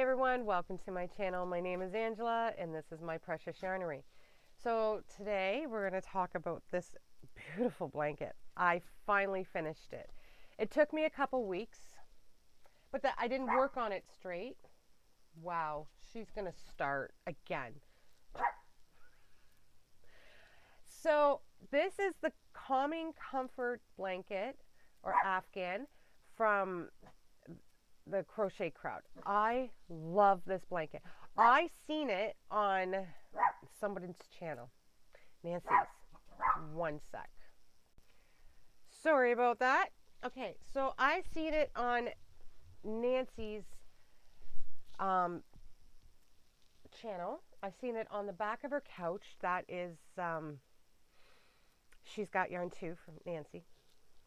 Hi everyone, welcome to my channel. My name is Angela and this is My Precious Yarnery. So today we're going to talk about this beautiful blanket. I finally finished it. It took me a couple weeks, but I didn't work on it straight. Wow, she's going to start again. So this is the Calming Comfort Blanket or Afghan from the Crochet Crowd. I love this blanket. I seen it on somebody's channel, Nancy's. One sec. Sorry about that. Okay, so I seen it on Nancy's channel. I seen it on the back of her couch. That is, she's got yarn too from Nancy.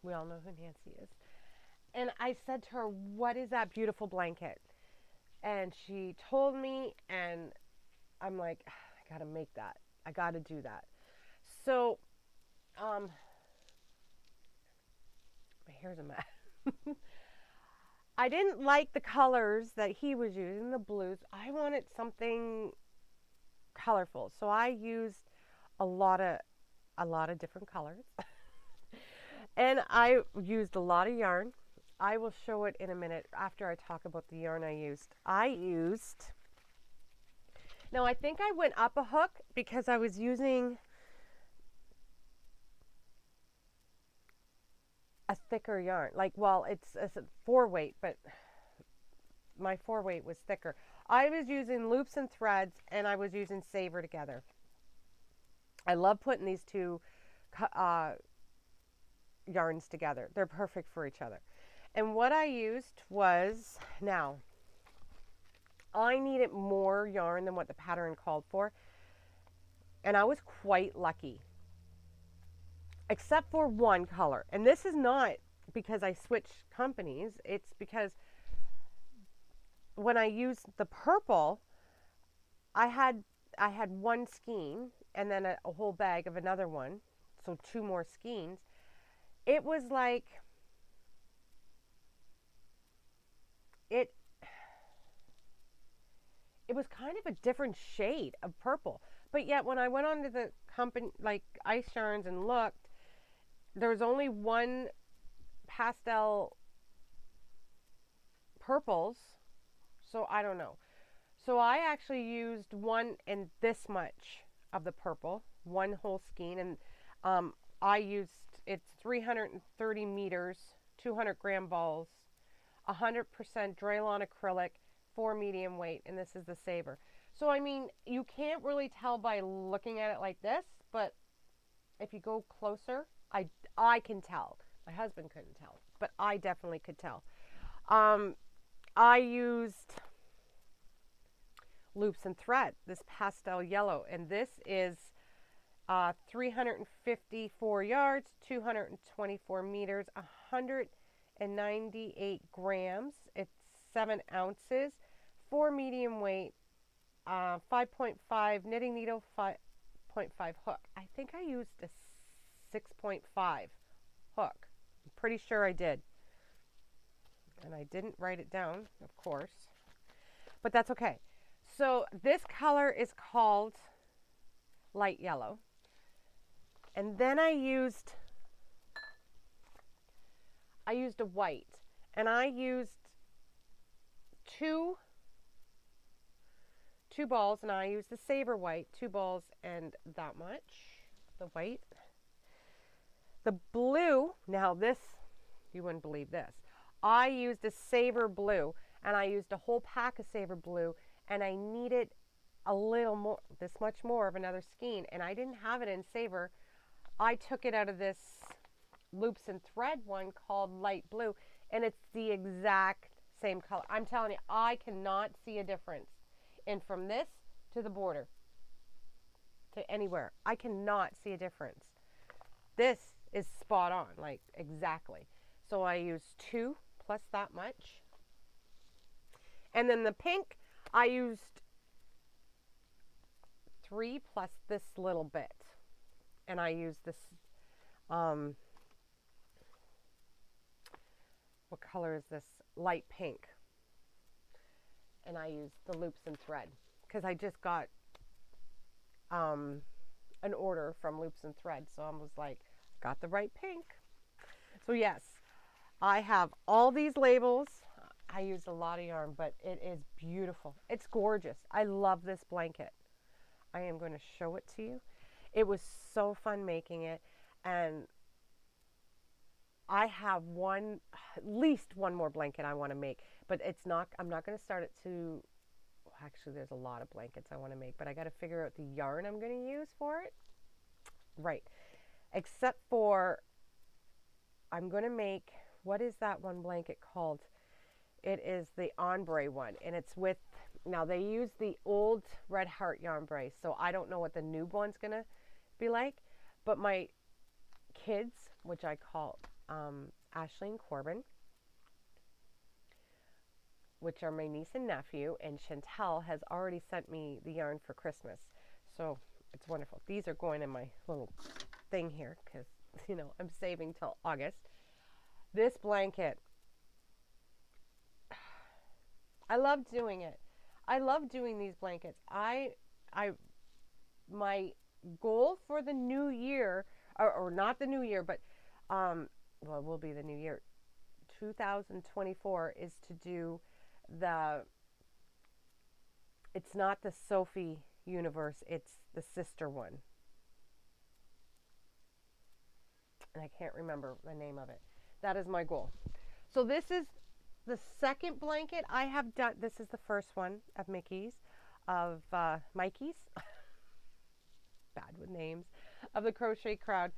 We all know who Nancy is. And I said to her, what is that beautiful blanket? And she told me, and I'm like, I gotta make that. I gotta do that. So, my hair's a mess. I didn't like the colors that he was using, the blues. I wanted something colorful. So I used a lot of different colors. And I used a lot of yarn. I will show it in a minute after I talk about the yarn I used. Now I think I went up a hook because I was using a thicker yarn. Like, well, it's a 4-weight, but my 4-weight was thicker. I was using loops and threads, and I was using Saver together. I love putting these two yarns together. They're perfect for each other. And what I used was, now, I needed more yarn than what the pattern called for. And I was quite lucky. Except for one color. And this is not because I switched companies. It's because when I used the purple, I had one skein and then a whole bag of another one. So 2 more skeins. It was like, it was kind of a different shade of purple. But yet when I went onto the company, like Ice Yarns, and looked, there was only one pastel purples. So I don't know. So I actually used one and this much of the purple, one whole skein. And I used, it's 330 meters, 200-gram balls, 100% Draylon acrylic, 4 medium weight, and this is the Saver. So, I mean, you can't really tell by looking at it like this, but if you go closer, I can tell. My husband couldn't tell, but I definitely could tell. I used loops and thread, this pastel yellow, and this is 354 yards, 224 meters, 198 grams. It's 7 ounces, 4 medium weight, 5.5 knitting needle, 5.5 hook. I think I used a 6.5 hook. I'm pretty sure I did. And I didn't write it down, of course. But that's okay. So this color is called light yellow. And then I used a white. And I used two balls, and I used the Saver white, 2 balls and that much, the white. The blue, now this, you wouldn't believe this. I used a Saver blue, and I used a whole pack of Saver blue, and I needed a little more, this much more of another skein, and I didn't have it in Saver. I took it out of this loops and thread one called light blue, and it's the exact same color. I'm telling you, I cannot see a difference. And from this to the border, to anywhere, I cannot see a difference. This is spot on, like exactly. So I used 2 plus that much. And then the pink, I used 3 plus this little bit. And I used this, what color is this? Light pink. and I use the loops and thread because I just got an order from Loops and Thread. So I was like, got the right pink. So yes, I have all these labels. I used a lot of yarn, but it is beautiful. It's gorgeous. I love this blanket. I am going to show it to you. It was so fun making it. And I have at least one more blanket I want to make, but I'm not going to start it to, actually there's a lot of blankets I want to make, but I got to figure out the yarn I'm going to use for it. Right. Except for, I'm going to make, what is that one blanket called? It is the ombre one, and it's with, now they use the old Red Heart yarn brace, so I don't know what the new one's going to be like, but my kids, which I call Ashley and Corbin, which are my niece and nephew, and Chantel has already sent me the yarn for Christmas, so it's wonderful. These are going in my little thing here because, you know, I'm saving till August. This blanket, I love doing it. I love doing these blankets. My goal for the new year, or not the new year, but well, it will be the new year, 2024, is to do it's not the Sophie universe, it's the sister one. And I can't remember the name of it. That is my goal. So this is the second blanket I have done. This is the first one of Mikey's, Mikey's, bad with names, of the Crochet Crowd.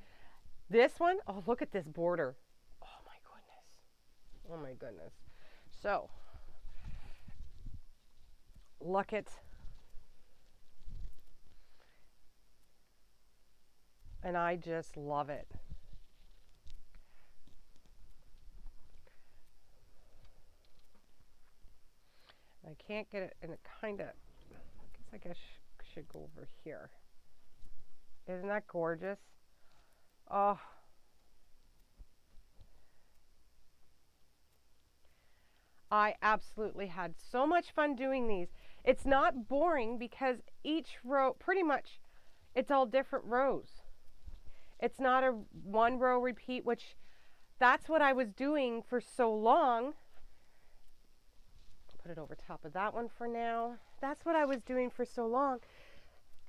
This one, oh, look at this border. Oh my goodness. Oh my goodness. So, look at, and I just love it. I can't get it, and it kind of, I guess I should go over here. Isn't that gorgeous? Oh. I absolutely had so much fun doing these. It's not boring because each row, pretty much, it's all different rows. It's not a one row repeat, which that's what I was doing for so long. Put it over top of that one for now. That's what I was doing for so long.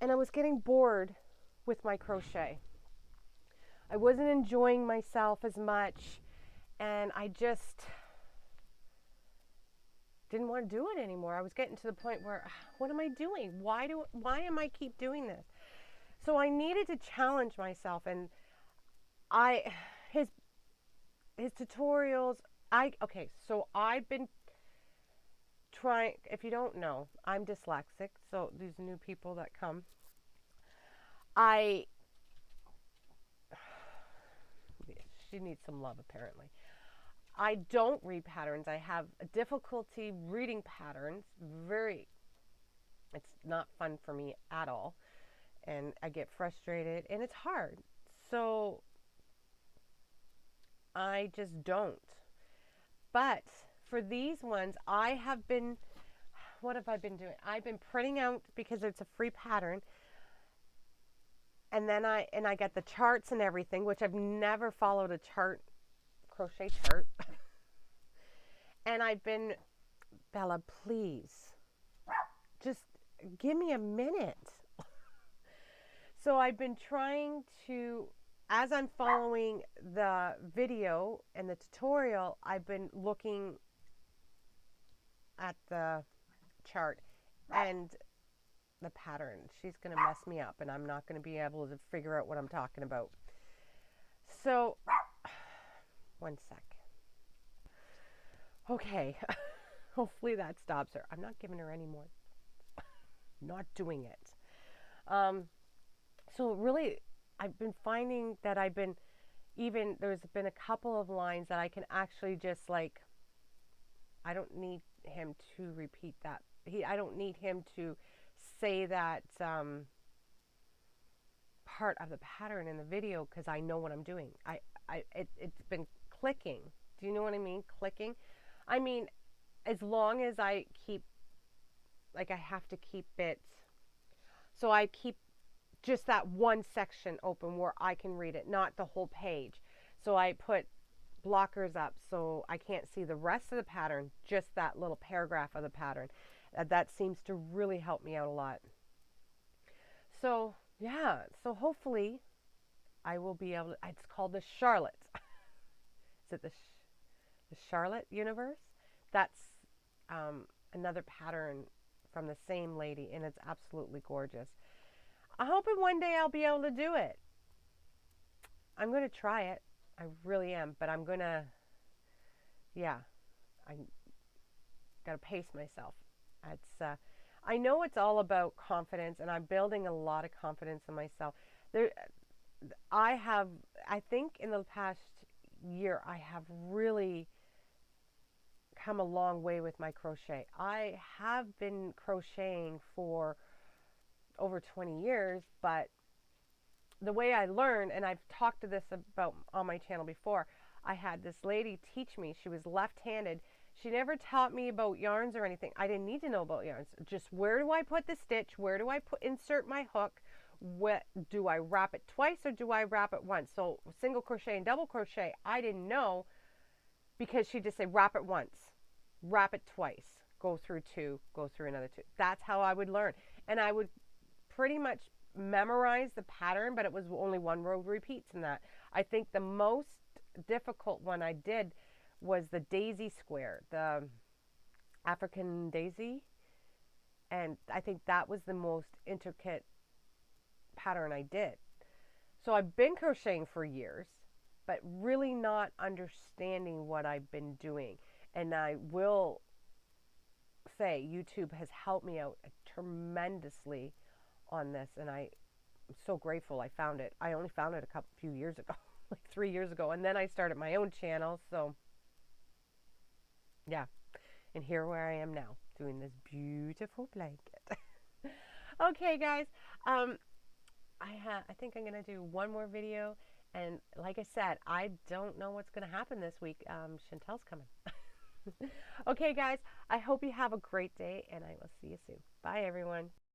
And I was getting bored with my crochet. I wasn't enjoying myself as much. And I just didn't want to do it anymore. I was getting to the point where, what am I doing? Why am I keep doing this? So I needed to challenge myself, and his tutorials, so I've been trying, if you don't know, I'm dyslexic, so these new people that come, she needs some love apparently. I don't read patterns. I have a difficulty reading patterns. It's not fun for me at all. And I get frustrated and it's hard. So I just don't. But for these ones, what have I been doing? I've been printing out, because it's a free pattern. And then I got the charts and everything, which I've never followed a crochet chart. And I've been, Bella, please, just give me a minute. So I've been trying to, as I'm following the video and the tutorial, I've been looking at the chart and the pattern. She's going to mess me up and I'm not going to be able to figure out what I'm talking about. So, one sec. Okay, hopefully that stops her. I'm not giving her any more. Not doing it. So really, I've been finding that there's been a couple of lines that I can actually just like, I don't need him to repeat that. I don't need him to say that part of the pattern in the video because I know what I'm doing. It's been clicking. Do you know what I mean? Clicking. I mean, as long as I keep like I have to keep it, so I keep just that one section open where I can read it, not the whole page. So I put blockers up so I can't see the rest of the pattern, just that little paragraph of the pattern. That seems to really help me out a lot. So yeah, so hopefully I will be able to, it's called the Charlotte. Is it the Charlotte universe? That's another pattern from the same lady, and it's absolutely gorgeous. I'm hoping one day I'll be able to do it. I'm going to try it. I really am, but I'm going to, yeah, I got to pace myself. It's, I know it's all about confidence, and I'm building a lot of confidence in myself. There, I think in the past year, I have really come a long way with my crochet. I have been crocheting for over 20 years, but the way I learned, and I've talked to this about on my channel before, I had this lady teach me. She was left-handed. She never taught me about yarns or anything. I didn't need to know about yarns. Just where do I put the stitch? Where do I insert my hook? What do I wrap it twice or do I wrap it once? So single crochet and double crochet, I didn't know because she just said wrap it once, wrap it twice, go through two, go through another two. That's how I would learn. And I would pretty much memorize the pattern, but it was only one row repeats in that. I think the most difficult one I did was the daisy square, the African daisy. And I think that was the most intricate pattern I did. So I've been crocheting for years, but really not understanding what I've been doing. And I will say YouTube has helped me out tremendously on this, and I'm so grateful I found it. I only found it a few years ago, like 3 years ago, and then I started my own channel. So yeah, and here where I am now doing this beautiful blanket. Okay, guys, I think I'm gonna do one more video, and like I said, I don't know what's gonna happen this week. Chantel's coming. Okay, guys, I hope you have a great day, and I will see you soon. Bye, everyone.